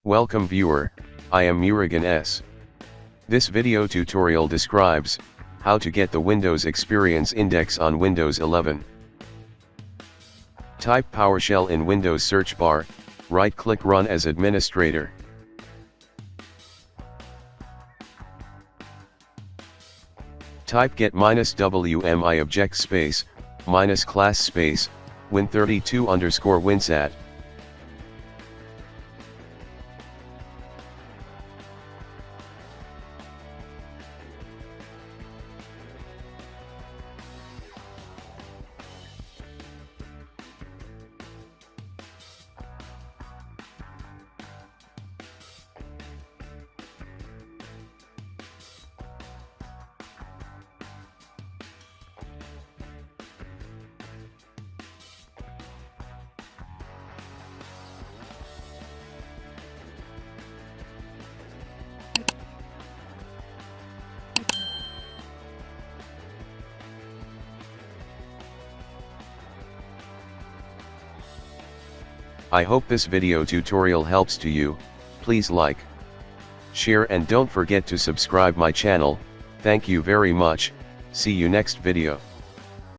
Welcome viewer, I am Murugan S. This video tutorial describes how to get the Windows Experience Index on Windows 11. Type PowerShell in Windows search bar, right-click Run as Administrator. Type get -wmi object space, -class space, win32_winsat. I hope this video tutorial helps to you. Please like, share and don't forget to subscribe my channel. Thank you very much. See you next video.